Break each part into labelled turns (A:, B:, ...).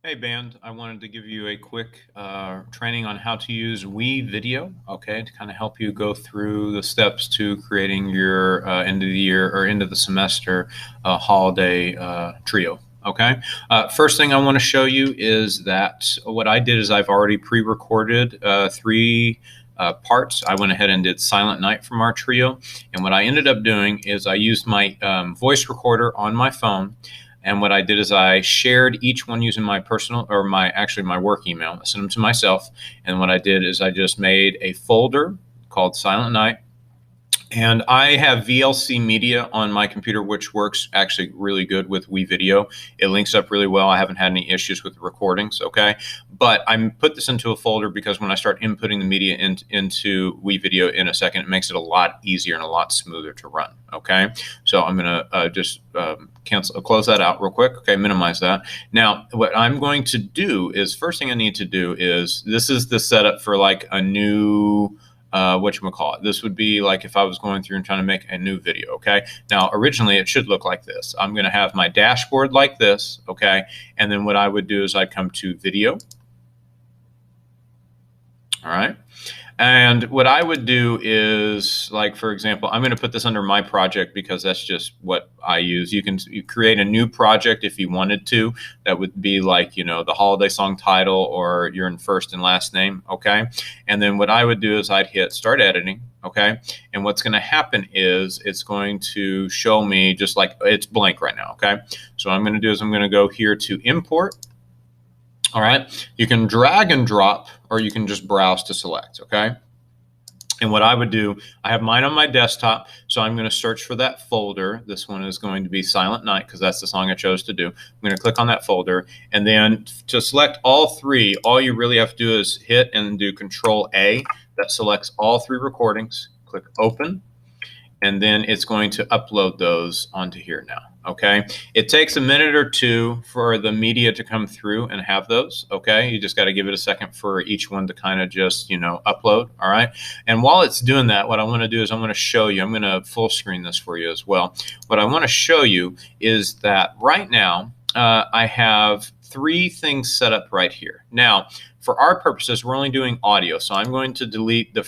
A: Hey band, I wanted to give you a quick training on how to use WeVideo, okay, to kind of help you go through the steps to creating your end of the year or end of the semester holiday trio, okay? First thing I want to show you is that what I did is I've already pre-recorded three parts. I went ahead and did Silent Night from our trio, and what I ended up doing is I used my voice recorder on my phone. And what I did is I shared each one using my personal or my work email. I sent them to myself. And what I did is I just made a folder called Silent Night. And I have VLC Media on my computer, which works actually really good with WeVideo. It links up really well. I haven't had any issues with the recordings, okay? But I put this into a folder because when I start inputting the media into WeVideo in a second, it makes it a lot easier and a lot smoother to run, okay? So I'm gonna just close that out real quick, okay, minimize that. Now, what I'm going to do is, first thing I need to do is, this is the setup for like a new, whatchamacallit. This would be like if I was going through and trying to make a new video, okay? Now, originally it should look like this. I'm gonna have my dashboard like this, okay? And then what I would do is I'd come to video, all right? And what I would do is, like, for example, I'm going to put this under my project because that's just what I use. You create a new project if you wanted to. That would be like, you know, the holiday song title or your first and last name, okay? And then what I would do is I'd hit start editing, okay? And what's going to happen is it's going to show me just like it's blank right now, okay? So what I'm going to do is I'm going to go here to import. All right, you can drag and drop, or you can just browse to select, okay? And what I would do, I have mine on my desktop, so I'm going to search for that folder. This one is going to be Silent Night because that's the song I chose to do. I'm going to click on that folder, and then to select all three, all you really have to do is hit and do Control A. That selects all three recordings. Click Open, and then it's going to upload those onto here now, okay? It takes a minute or two for the media to come through and have those, okay? You just got to give it a second for each one to kind of just, you know, upload, all right? And while it's doing that, what I want to do is I'm going to show you, I'm going to full screen this for you as well. What I want to show you is that right now I have three things set up right here. Now, for our purposes, we're only doing audio, so I'm going to delete the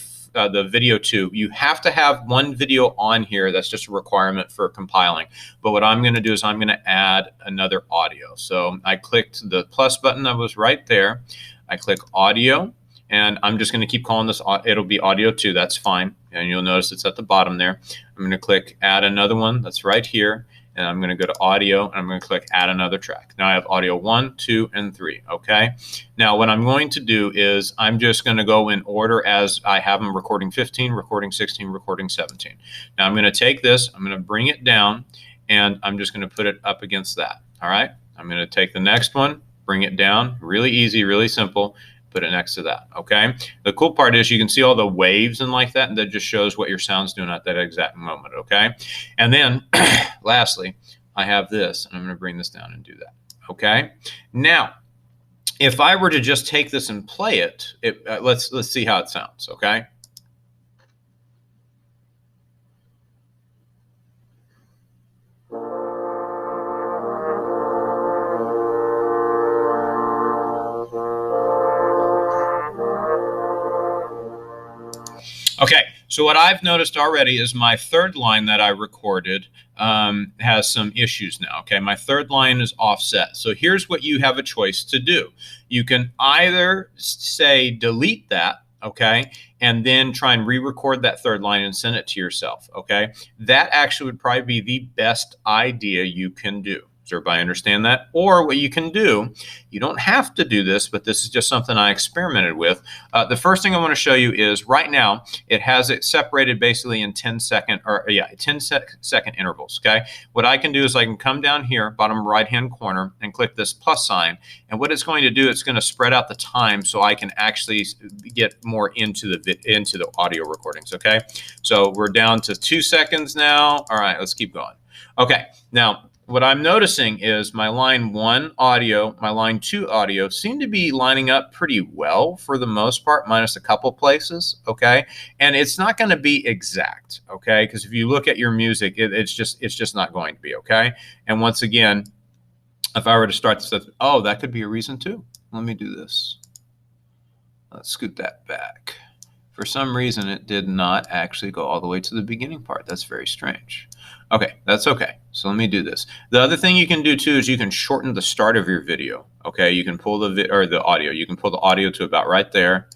A: video too. You have to have one video on here. That's just a requirement for compiling. But what I'm going to do is I'm going to add another audio. So I clicked the plus button that was right there. I click audio, and I'm just going to keep calling this, it'll be audio 2. That's fine. And you'll notice it's at the bottom there. I'm going to click add another one. That's right here. And I'm going to go to audio, and I'm going to click add another track. Now I have audio 1, 2, and 3, okay? Now what I'm going to do is I'm just going to go in order as I have them: recording 15, recording 16, recording 17. Now I'm going to take this, I'm going to bring it down, and I'm just going to put it up against that, all right? I'm going to take the next one, bring it down, really easy, really simple, put it next to that, okay? The cool part is you can see all the waves and like that, and that just shows what your sound's doing at that exact moment, okay? And then, lastly, I have this, and I'm going to bring this down and do that, okay? Now, if I were to just take this and play it, let's see how it sounds, okay? Okay, so what I've noticed already is my third line that I recorded has some issues now, okay? My third line is offset. So here's what you have a choice to do. You can either say delete that, okay, and then try and re-record that third line and send it to yourself, okay? That actually would probably be the best idea you can do. Does everybody understand that? Or what you can do, you don't have to do this, but this is just something I experimented with. The first thing I want to show you is right now it has it separated basically in 10-second intervals, okay? What I can do is I can come down here, bottom right-hand corner, and click this plus sign. And what it's going to do, it's going to spread out the time so I can actually get more into the audio recordings, okay? So we're down to 2 seconds now. All right, let's keep going. Okay, now, what I'm noticing is my line 1 audio, my line 2 audio seem to be lining up pretty well for the most part, minus a couple places, okay? And it's not going to be exact, okay? Because if you look at your music, it's just not going to be, okay? And once again, if I were to start this, oh, that could be a reason too. Let me do this. Let's scoot that back. For some reason, it did not actually go all the way to the beginning part. That's very strange. Okay, that's okay. So let me do this. The other thing you can do too is you can shorten the start of your video. Okay, you can pull the audio. You can pull the audio to about right there.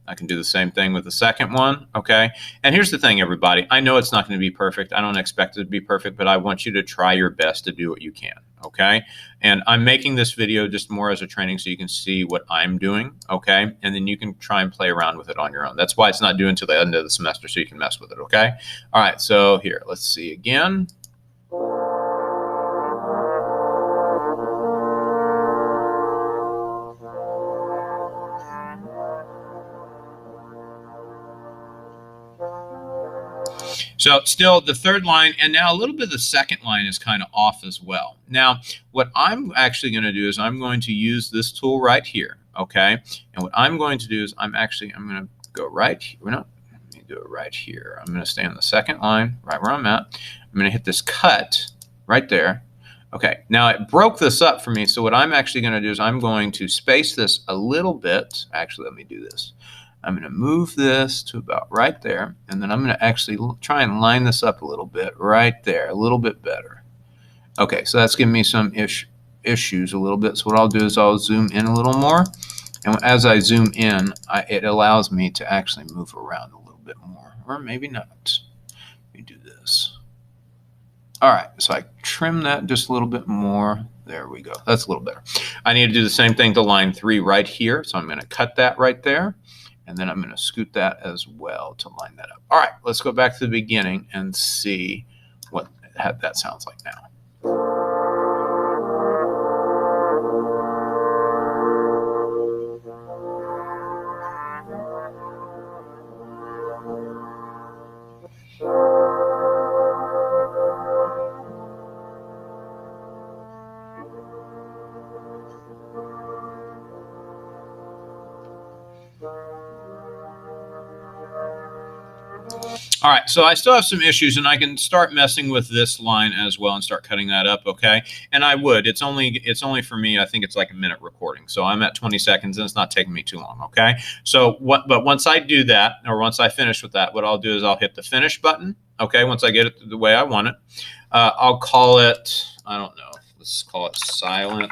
A: I can do the same thing with the second one, okay? And here's the thing, everybody. I know it's not going to be perfect. I don't expect it to be perfect, but I want you to try your best to do what you can, okay? And I'm making this video just more as a training so you can see what I'm doing, okay? And then you can try and play around with it on your own. That's why it's not due until the end of the semester, so you can mess with it, okay? All right, so here, let's see again. So still the third line, and now a little bit of the second line is kind of off as well. Now, what I'm actually going to do is I'm going to use this tool right here, okay? And what I'm going to do is I'm going to go right here. No, let me do it right here. I'm going to stay on the second line, right where I'm at. I'm going to hit this cut right there. Okay, now it broke this up for me, so what I'm actually going to do is I'm going to space this a little bit. Actually, let me do this. I'm going to move this to about right there, and then I'm going to actually try and line this up a little bit right there, a little bit better. Okay, so that's giving me some issues a little bit. So what I'll do is I'll zoom in a little more, and as I zoom in, it allows me to actually move around a little bit more, or maybe not. Let me do this. All right, so I trim that just a little bit more. There we go. That's a little better. I need to do the same thing to line 3 right here, so I'm going to cut that right there. And then I'm going to scoot that as well to line that up. All right, let's go back to the beginning and see what that sounds like now. All right, so I still have some issues, and I can start messing with this line as well and start cutting that up, okay? And I would. It's only for me, I think it's like a minute recording. So I'm at 20 seconds, and it's not taking me too long, okay? So but once I do that, or once I finish with that, what I'll do is I'll hit the finish button, okay? Once I get it the way I want it. I'll call it, I don't know, let's call it Silent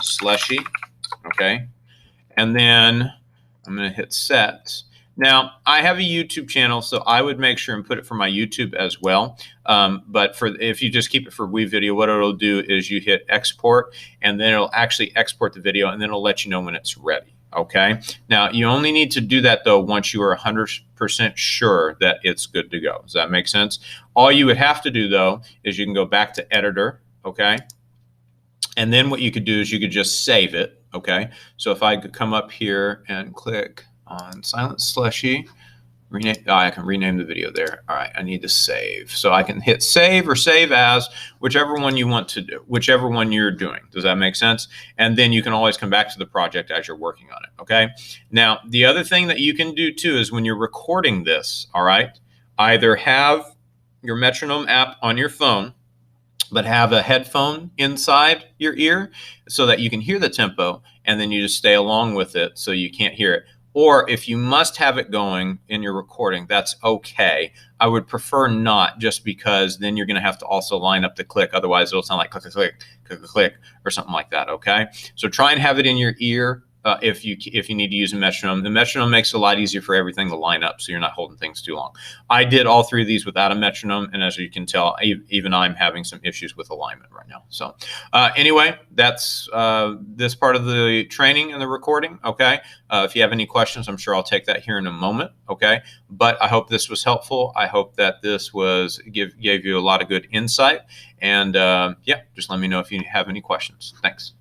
A: Slushy, okay? And then I'm going to hit set. Now, I have a YouTube channel, so I would make sure and put it for my YouTube as well. But if you just keep it for WeVideo, what it'll do is you hit export, and then it'll actually export the video, and then it'll let you know when it's ready. Okay? Now, you only need to do that, though, once you are 100% sure that it's good to go. Does that make sense? All you would have to do, though, is you can go back to Editor, okay? And then what you could do is you could just save it, okay? So if I could come up here and click on Silent Slushy, I can rename the video there. All right, I need to save. So I can hit save or save as, whichever one you want to do, whichever one you're doing. Does that make sense? And then you can always come back to the project as you're working on it, okay? Now, the other thing that you can do too is when you're recording this, all right, either have your metronome app on your phone, but have a headphone inside your ear so that you can hear the tempo, and then you just stay along with it so you can't hear it. Or if you must have it going in your recording, that's okay. I would prefer not, just because then you're going to have to also line up the click. Otherwise, it'll sound like click, click, click, click, click, or something like that, okay? So try and have it in your ear if you need to use a metronome. The metronome makes it a lot easier for everything to line up, so you're not holding things too long. I did all 3 of these without a metronome, and as you can tell, even I'm having some issues with alignment right now. So anyway, that's this part of the training and the recording, okay? If you have any questions, I'm sure I'll take that here in a moment, okay? But I hope this was helpful. I hope that this gave you a lot of good insight. And yeah, just let me know if you have any questions. Thanks.